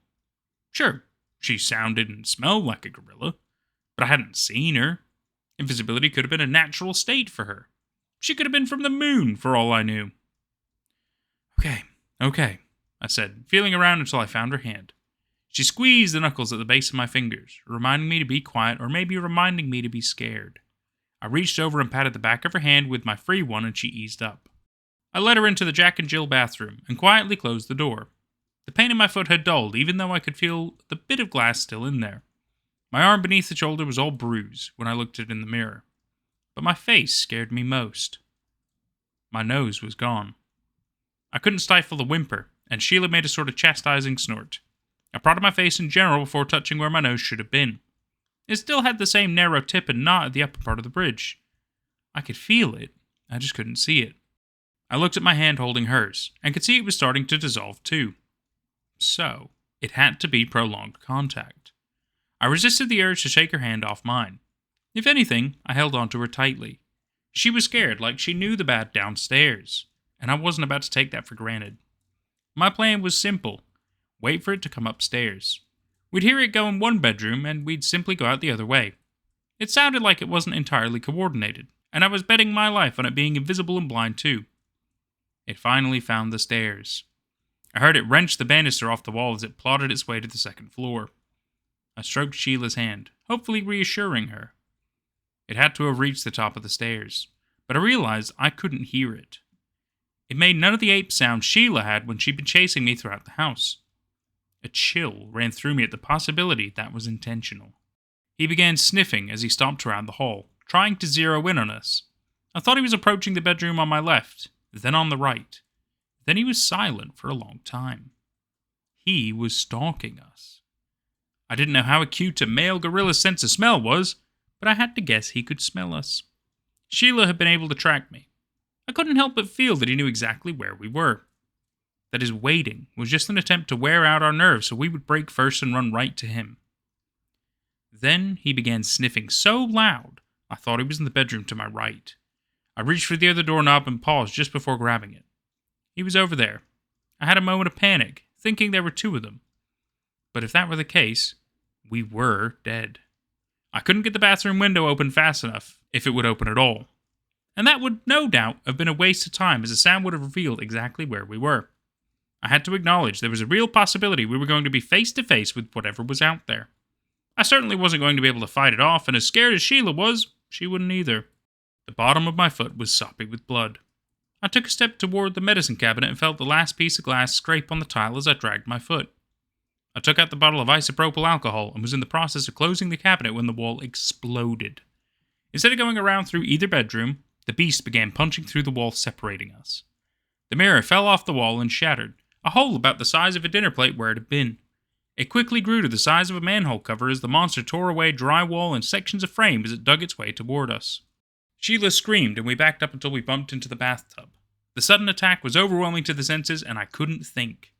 Sure, she sounded and smelled like a gorilla, but I hadn't seen her. Invisibility could have been a natural state for her. She could have been from the moon, for all I knew. Okay, I said, feeling around until I found her hand. She squeezed the knuckles at the base of my fingers, reminding me to be quiet or maybe reminding me to be scared. I reached over and patted the back of her hand with my free one and she eased up. I led her into the Jack and Jill bathroom and quietly closed the door. The pain in my foot had dulled even though I could feel the bit of glass still in there. My arm beneath the shoulder was all bruised when I looked at it in the mirror. But my face scared me most. My nose was gone. I couldn't stifle the whimper, and Sheila made a sort of chastising snort. I prodded my face in general before touching where my nose should have been. It still had the same narrow tip and knot at the upper part of the bridge. I could feel it, I just couldn't see it. I looked at my hand holding hers, and could see it was starting to dissolve too. So, it had to be prolonged contact. I resisted the urge to shake her hand off mine. If anything, I held onto her tightly. She was scared, like she knew the bad downstairs, and I wasn't about to take that for granted. My plan was simple. Wait for it to come upstairs. We'd hear it go in one bedroom, and we'd simply go out the other way. It sounded like it wasn't entirely coordinated, and I was betting my life on it being invisible and blind too. It finally found the stairs. I heard it wrench the banister off the wall as it plodded its way to the second floor. I stroked Sheila's hand, hopefully reassuring her. It had to have reached the top of the stairs, but I realized I couldn't hear it. It made none of the ape sounds Sheila had when she'd been chasing me throughout the house. A chill ran through me at the possibility that was intentional. He began sniffing as he stomped around the hall, trying to zero in on us. I thought he was approaching the bedroom on my left, then on the right. Then he was silent for a long time. He was stalking us. I didn't know how acute a male gorilla's sense of smell was, but I had to guess he could smell us. Sheila had been able to track me. I couldn't help but feel that he knew exactly where we were. That his waiting was just an attempt to wear out our nerves so we would break first and run right to him. Then he began sniffing so loud, I thought he was in the bedroom to my right. I reached for the other doorknob and paused just before grabbing it. He was over there, I had a moment of panic, thinking there were two of them. But if that were the case, we were dead. I couldn't get the bathroom window open fast enough, if it would open at all. And that would no doubt have been a waste of time, as the sound would have revealed exactly where we were. I had to acknowledge there was a real possibility we were going to be face to face with whatever was out there. I certainly wasn't going to be able to fight it off, and as scared as Sheila was, she wouldn't either. The bottom of my foot was soppy with blood. I took a step toward the medicine cabinet and felt the last piece of glass scrape on the tile as I dragged my foot. I took out the bottle of isopropyl alcohol and was in the process of closing the cabinet when the wall exploded. Instead of going around through either bedroom, the beast began punching through the wall separating us. The mirror fell off the wall and shattered, a hole about the size of a dinner plate where it had been. It quickly grew to the size of a manhole cover as the monster tore away drywall and sections of frame as it dug its way toward us. Sheila screamed and we backed up until we bumped into the bathtub. The sudden attack was overwhelming to the senses and I couldn't think.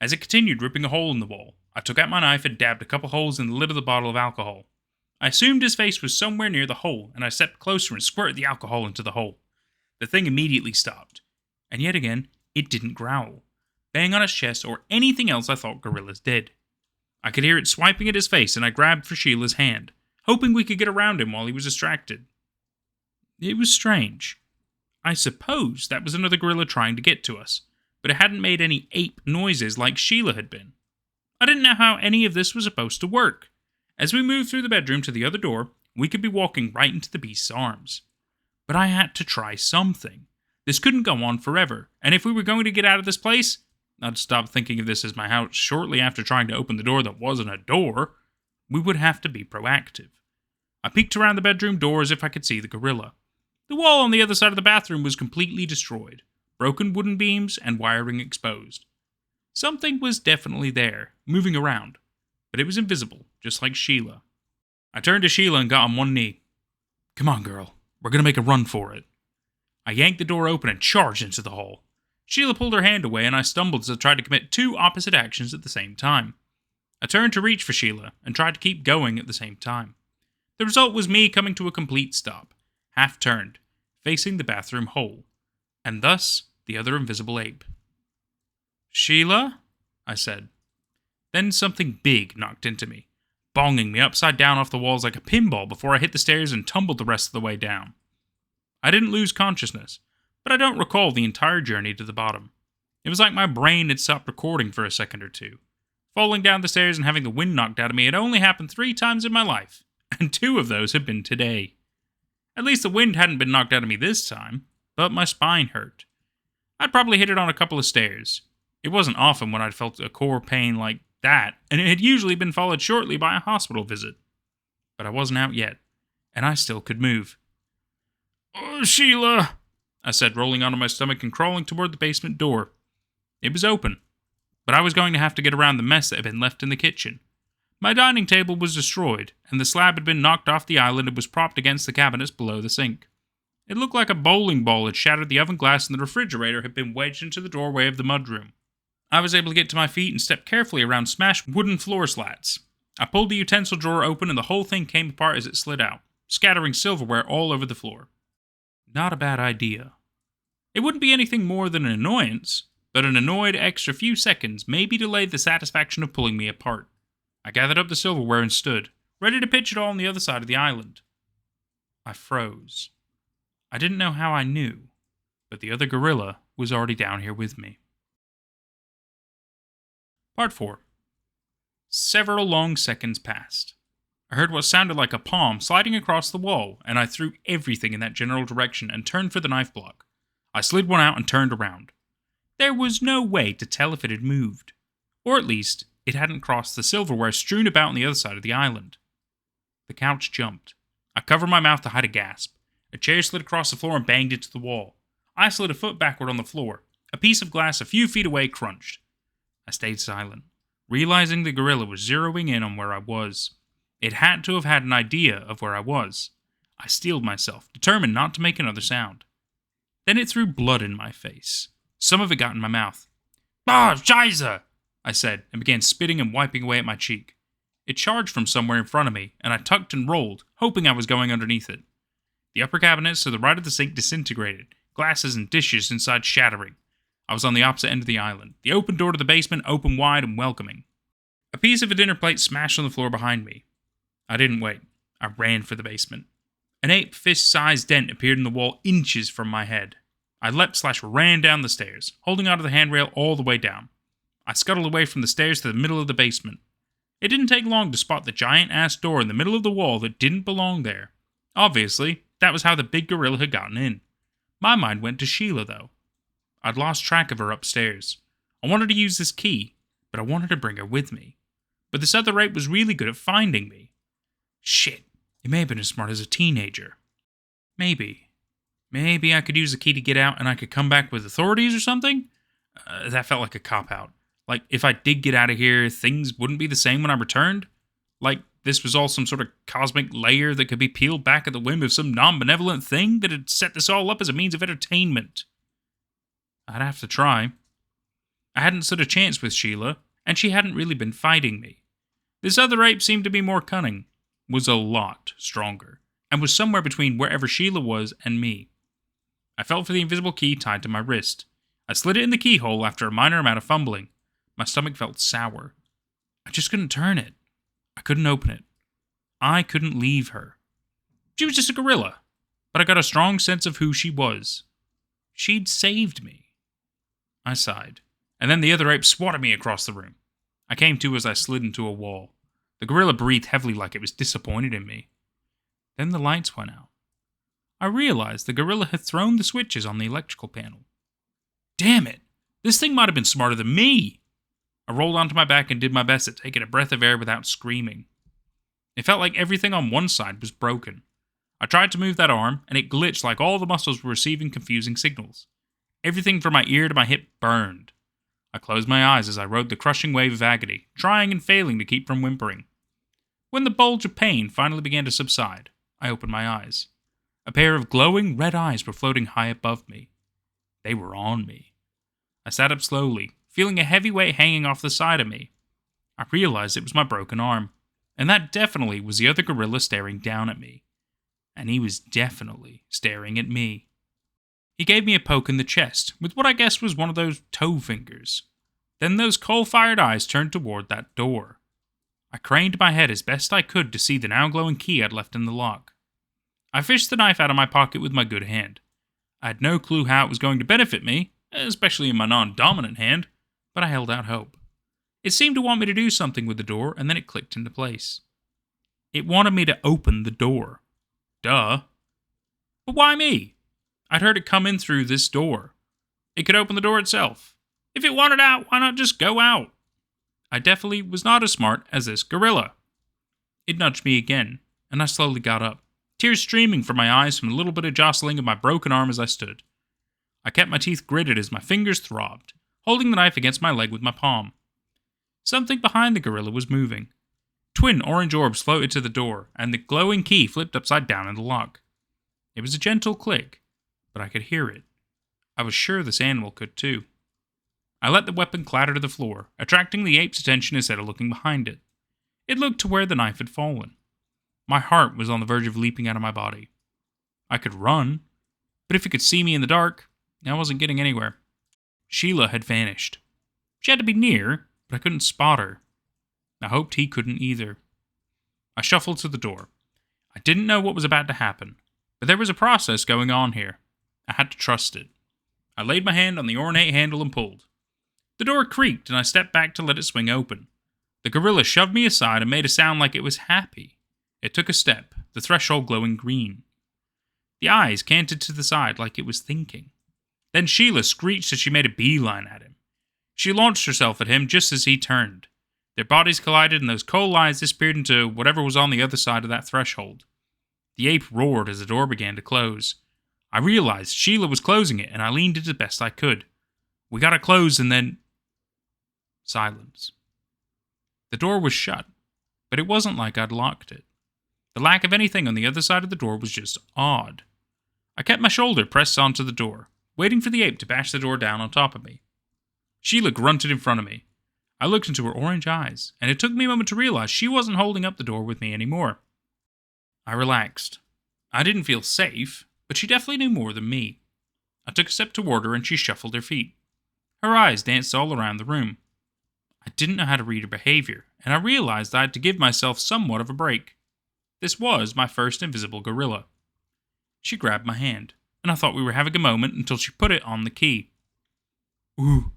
As it continued ripping a hole in the wall, I took out my knife and dabbed a couple holes in the lid of the bottle of alcohol. I assumed his face was somewhere near the hole, and I stepped closer and squirted the alcohol into the hole. The thing immediately stopped. And yet again, it didn't growl, bang on its chest, or anything else I thought gorillas did. I could hear it swiping at his face, and I grabbed for Sheila's hand, hoping we could get around him while he was distracted. It was strange. I suppose that was another gorilla trying to get to us, but it hadn't made any ape noises like Sheila had been. I didn't know how any of this was supposed to work. As we moved through the bedroom to the other door, we could be walking right into the beast's arms. But I had to try something. This couldn't go on forever, and if we were going to get out of this place, I'd stop thinking of this as my house shortly after trying to open the door that wasn't a door. We would have to be proactive. I peeked around the bedroom door as if I could see the gorilla. The wall on the other side of the bathroom was completely destroyed, broken wooden beams and wiring exposed. Something was definitely there, moving around, but it was invisible, just like Sheila. I turned to Sheila and got on one knee. "Come on, girl. We're going to make a run for it." I yanked the door open and charged into the hall. Sheila pulled her hand away and I stumbled as I tried to commit two opposite actions at the same time. I turned to reach for Sheila and tried to keep going at the same time. The result was me coming to a complete stop, half-turned, facing the bathroom hole, and thus the other invisible ape. "Sheila?" I said. Then something big knocked into me, bonging me upside down off the walls like a pinball before I hit the stairs and tumbled the rest of the way down. I didn't lose consciousness, but I don't recall the entire journey to the bottom. It was like my brain had stopped recording for a second or two. Falling down the stairs and having the wind knocked out of me had only happened 3 times in my life, and 2 of those had been today. At least the wind hadn't been knocked out of me this time, but my spine hurt. I'd probably hit it on a couple of stairs. It wasn't often when I'd felt a core pain like that, and it had usually been followed shortly by a hospital visit. But I wasn't out yet, and I still could move. "Oh, Sheila," I said, rolling onto my stomach and crawling toward the basement door. It was open, but I was going to have to get around the mess that had been left in the kitchen. My dining table was destroyed, and the slab had been knocked off the island and was propped against the cabinets below the sink. It looked like a bowling ball had shattered the oven glass and the refrigerator had been wedged into the doorway of the mudroom. I was able to get to my feet and step carefully around smashed wooden floor slats. I pulled the utensil drawer open and the whole thing came apart as it slid out, scattering silverware all over the floor. Not a bad idea. It wouldn't be anything more than an annoyance, but an annoyed extra few seconds maybe delayed the satisfaction of pulling me apart. I gathered up the silverware and stood, ready to pitch it all on the other side of the island. I froze. I didn't know how I knew, but the other gorilla was already down here with me. Part 4. Several long seconds passed. I heard what sounded like a palm sliding across the wall, and I threw everything in that general direction and turned for the knife block. I slid one out and turned around. There was no way to tell if it had moved, or at least it hadn't crossed the silverware strewn about on the other side of the island. The couch jumped. I covered my mouth to hide a gasp. A chair slid across the floor and banged into the wall. I slid a foot backward on the floor. A piece of glass a few feet away crunched. I stayed silent, realizing the gorilla was zeroing in on where I was. It had to have had an idea of where I was. I steeled myself, determined not to make another sound. Then it threw blood in my face. Some of it got in my mouth. "Ah, Scheiße!" I said, and began spitting and wiping away at my cheek. It charged from somewhere in front of me, and I tucked and rolled, hoping I was going underneath it. The upper cabinets to the right of the sink disintegrated, glasses and dishes inside shattering. I was on the opposite end of the island, the open door to the basement open wide and welcoming. A piece of a dinner plate smashed on the floor behind me. I didn't wait. I ran for the basement. An ape fist-sized dent appeared in the wall inches from my head. I leapt/ran down the stairs, holding onto the handrail all the way down. I scuttled away from the stairs to the middle of the basement. It didn't take long to spot the giant-ass door in the middle of the wall that didn't belong there. Obviously, that was how the big gorilla had gotten in. My mind went to Sheila, though. I'd lost track of her upstairs. I wanted to use this key, but I wanted to bring her with me. But this other ape was really good at finding me. Shit, it may have been as smart as a teenager. Maybe I could use the key to get out and I could come back with authorities or something? That felt like a cop-out. Like, if I did get out of here, things wouldn't be the same when I returned? Like, this was all some sort of cosmic layer that could be peeled back at the whim of some non-benevolent thing that had set this all up as a means of entertainment. I'd have to try. I hadn't stood a chance with Sheila, and she hadn't really been fighting me. This other ape seemed to be more cunning, was a lot stronger, and was somewhere between wherever Sheila was and me. I felt for the invisible key tied to my wrist. I slid it in the keyhole after a minor amount of fumbling. My stomach felt sour. I just couldn't turn it. I couldn't open it. I couldn't leave her. She was just a gorilla, but I got a strong sense of who she was. She'd saved me. I sighed, and then the other ape swatted me across the room. I came to as I slid into a wall. The gorilla breathed heavily like it was disappointed in me. Then the lights went out. I realized the gorilla had thrown the switches on the electrical panel. Damn it! This thing might have been smarter than me! I rolled onto my back and did my best at taking a breath of air without screaming. It felt like everything on one side was broken. I tried to move that arm, and it glitched like all the muscles were receiving confusing signals. Everything from my ear to my hip burned. I closed my eyes as I rode the crushing wave of agony, trying and failing to keep from whimpering. When the bulge of pain finally began to subside, I opened my eyes. A pair of glowing red eyes were floating high above me. They were on me. I sat up slowly, feeling a heavy weight hanging off the side of me. I realized it was my broken arm, and that definitely was the other gorilla staring down at me. And he was definitely staring at me. He gave me a poke in the chest with what I guessed was one of those toe fingers. Then those coal-fired eyes turned toward that door. I craned my head as best I could to see the now glowing key I'd left in the lock. I fished the knife out of my pocket with my good hand. I had no clue how it was going to benefit me, especially in my non-dominant hand, but I held out hope. It seemed to want me to do something with the door, and then it clicked into place. It wanted me to open the door. Duh. But why me? I'd heard it come in through this door. It could open the door itself. If it wanted out, why not just go out? I definitely was not as smart as this gorilla. It nudged me again, and I slowly got up, tears streaming from my eyes from a little bit of jostling of my broken arm as I stood. I kept my teeth gritted as my fingers throbbed, holding the knife against my leg with my palm. Something behind the gorilla was moving. Twin orange orbs floated to the door, and the glowing key flipped upside down in the lock. It was a gentle click, but I could hear it. I was sure this animal could too. I let the weapon clatter to the floor, attracting the ape's attention instead of looking behind it. It looked to where the knife had fallen. My heart was on the verge of leaping out of my body. I could run, but if it could see me in the dark, I wasn't getting anywhere. Sheila had vanished. She had to be near, but I couldn't spot her. I hoped he couldn't either. I shuffled to the door. I didn't know what was about to happen, but there was a process going on here. I had to trust it. I laid my hand on the ornate handle and pulled. The door creaked, and I stepped back to let it swing open. The gorilla shoved me aside and made a sound like it was happy. It took a step, the threshold glowing green. The eyes canted to the side like it was thinking. Then Sheila screeched as she made a beeline at him. She launched herself at him just as he turned. Their bodies collided and those coal eyes disappeared into whatever was on the other side of that threshold. The ape roared as the door began to close. I realized Sheila was closing it and I leaned it as best I could. We got it closed and then... silence. The door was shut, but it wasn't like I'd locked it. The lack of anything on the other side of the door was just odd. I kept my shoulder pressed onto the door, waiting for the ape to bash the door down on top of me. Sheila grunted in front of me. I looked into her orange eyes, and it took me a moment to realize she wasn't holding up the door with me anymore. I relaxed. I didn't feel safe, but she definitely knew more than me. I took a step toward her and she shuffled her feet. Her eyes danced all around the room. I didn't know how to read her behavior, and I realized I had to give myself somewhat of a break. This was my first invisible gorilla. She grabbed my hand, and I thought we were having a moment until she put it on the key. "Ooh,"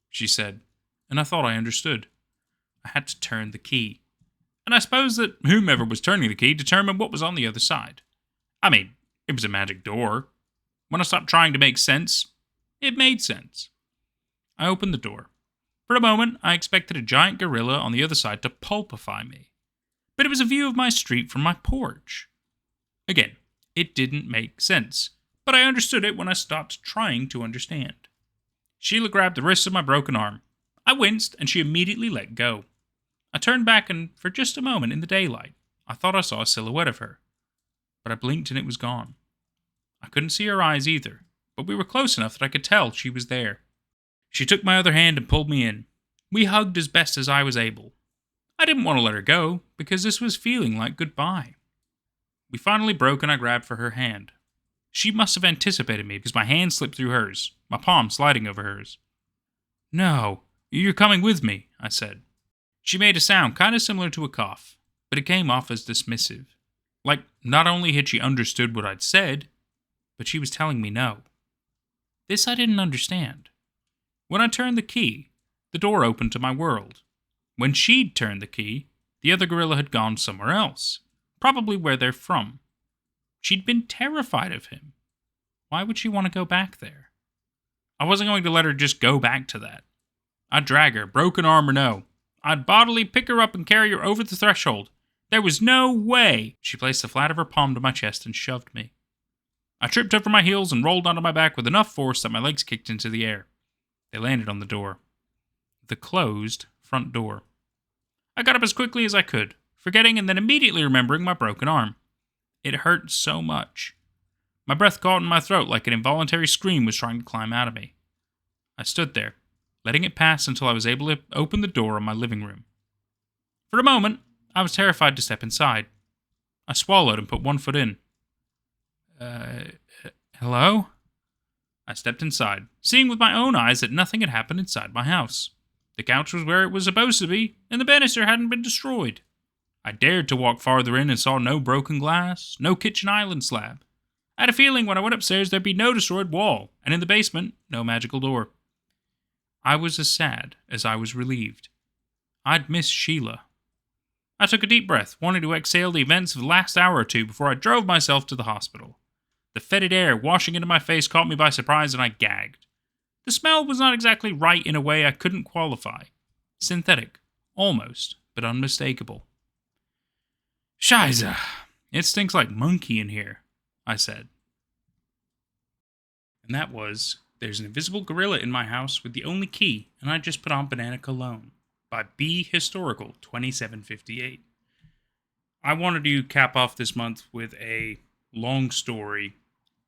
she said, and I thought I understood. I had to turn the key. And I suppose that whomever was turning the key determined what was on the other side. I mean, it was a magic door. When I stopped trying to make sense, it made sense. I opened the door. For a moment, I expected a giant gorilla on the other side to pulpify me. But it was a view of my street from my porch. Again, it didn't make sense, but I understood it when I stopped trying to understand. Sheila grabbed the wrist of my broken arm. I winced, and she immediately let go. I turned back, and for just a moment in the daylight, I thought I saw a silhouette of her. But I blinked and it was gone. I couldn't see her eyes either, but we were close enough that I could tell she was there. She took my other hand and pulled me in. We hugged as best as I was able. I didn't want to let her go, because this was feeling like goodbye. We finally broke and I grabbed for her hand. She must have anticipated me because my hand slipped through hers, my palm sliding over hers. "No, you're coming with me," I said. She made a sound kind of similar to a cough, but it came off as dismissive. Like, not only had she understood what I'd said, but she was telling me no. This I didn't understand. When I turned the key, the door opened to my world. When she'd turned the key, the other gorilla had gone somewhere else, probably where they're from. She'd been terrified of him. Why would she want to go back there? I wasn't going to let her just go back to that. I'd drag her, broken arm or no. I'd bodily pick her up and carry her over the threshold. There was no way. She placed the flat of her palm to my chest and shoved me. I tripped over my heels and rolled onto my back with enough force that my legs kicked into the air. They landed on the door. The closed front door. I got up as quickly as I could, forgetting and then immediately remembering my broken arm. It hurt so much. My breath caught in my throat like an involuntary scream was trying to climb out of me. I stood there, letting it pass until I was able to open the door of my living room. For a moment, I was terrified to step inside. I swallowed and put one foot in. Hello? I stepped inside, seeing with my own eyes that nothing had happened inside my house. The couch was where it was supposed to be, and the banister hadn't been destroyed. I dared to walk farther in and saw no broken glass, no kitchen island slab. I had a feeling when I went upstairs there'd be no destroyed wall, and in the basement, no magical door. I was as sad as I was relieved. I'd missed Sheila. I took a deep breath, wanting to exhale the events of the last hour or two before I drove myself to the hospital. The fetid air washing into my face caught me by surprise and I gagged. The smell was not exactly right in a way I couldn't qualify. Synthetic, almost, but unmistakable. "Scheiße, it stinks like monkey in here," I said. And that was There's an Invisible Gorilla in My House with the Only Key, and I Just Put on Banana Cologne by B. Historical 2758. I wanted to cap off this month with a long story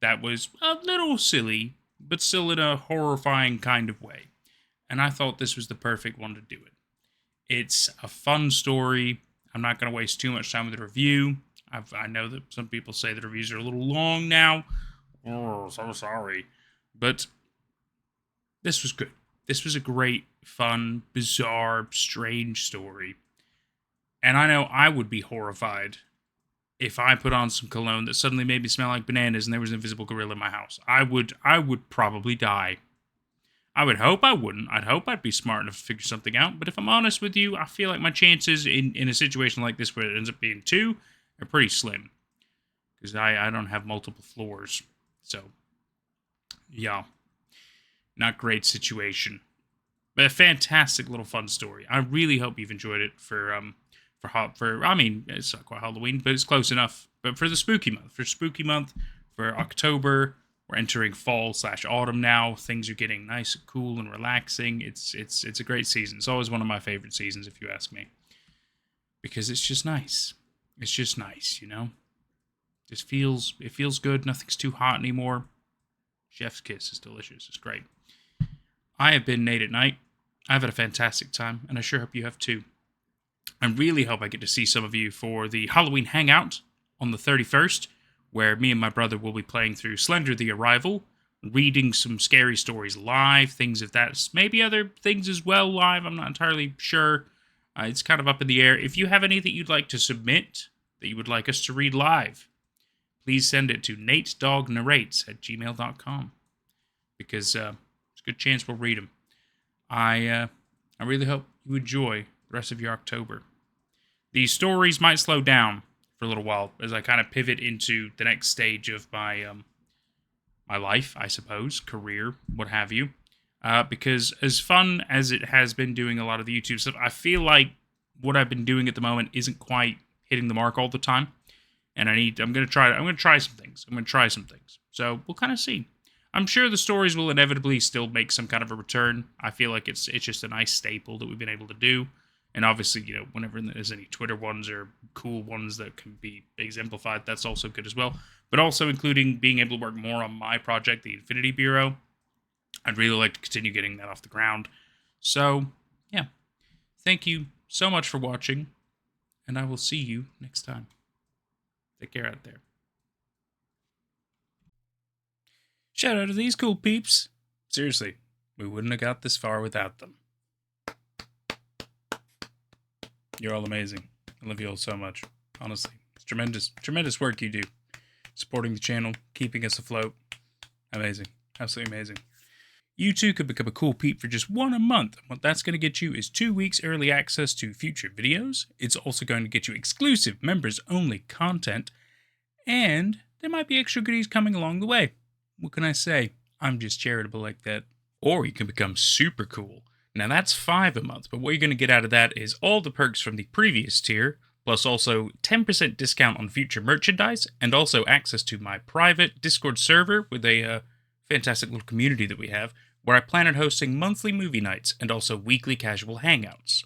that was a little silly, but still in a horrifying kind of way. And I thought this was the perfect one to do it. It's a fun story. I'm not going to waste too much time with the review. I know that some people say the reviews are a little long now. Oh, so sorry. But this was good. This was a great, fun, bizarre, strange story. And I know I would be horrified if I put on some cologne that suddenly made me smell like bananas and there was an invisible gorilla in my house. I would probably die. I would hope I wouldn't. I'd hope I'd be smart enough to figure something out. But if I'm honest with you, I feel like my chances in a situation like this where it ends up being 2 are pretty slim. Because I don't have multiple floors. So, yeah. Not great situation. But a fantastic little fun story. I really hope you've enjoyed it for I mean, it's not quite Halloween, but it's close enough. But for the spooky month, for October, we're entering fall/autumn now. Things are getting nice and cool and relaxing. It's a great season. It's always one of my favorite seasons, if you ask me, because it's just nice. It's just nice, you know. It feels good. Nothing's too hot anymore. Chef's kiss is delicious. It's great. I have been Nate at Night. I've had a fantastic time, and I sure hope you have too. I really hope I get to see some of you for the Halloween Hangout on the 31st, where me and my brother will be playing through Slender the Arrival, reading some scary stories live, things of that, maybe other things as well live. I'm not entirely sure. It's kind of up in the air. If you have anything you'd like to submit that you would like us to read live, please send it to natedognarrates@gmail.com, because there's a good chance we'll read them. I really hope you enjoy the rest of your October. These stories might slow down for a little while as I kind of pivot into the next stage of my my life, I suppose, career, what have you. Because as fun as it has been doing a lot of the YouTube stuff, I feel like what I've been doing at the moment isn't quite hitting the mark all the time, and I'm gonna try some things. So we'll kind of see. I'm sure the stories will inevitably still make some kind of a return. I feel like it's just a nice staple that we've been able to do. And obviously, whenever there's any Twitter ones or cool ones that can be exemplified, that's also good as well. But also including being able to work more on my project, the Infinity Bureau. I'd really like to continue getting that off the ground. So, yeah. Thank you so much for watching, and I will see you next time. Take care out there. Shout out to these cool peeps. Seriously, we wouldn't have got this far without them. You're all amazing. I love you all so much. Honestly, it's tremendous work you do. Supporting the channel, keeping us afloat. Amazing. Absolutely amazing. You too could become a cool peep for just $1 a month. What that's going to get you is 2 weeks early access to future videos. It's also going to get you exclusive members-only content. And there might be extra goodies coming along the way. What can I say? I'm just charitable like that. Or you can become super cool. Now that's $5 a month, but what you're going to get out of that is all the perks from the previous tier, plus also 10% discount on future merchandise, and also access to my private Discord server with a fantastic little community that we have, where I plan on hosting monthly movie nights and also weekly casual hangouts.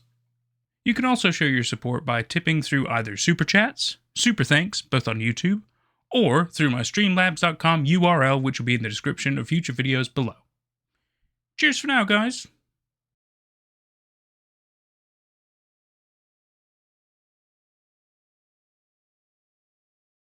You can also show your support by tipping through either Super Chats, Super Thanks, both on YouTube, or through my Streamlabs.com URL, which will be in the description of future videos below. Cheers for now, guys.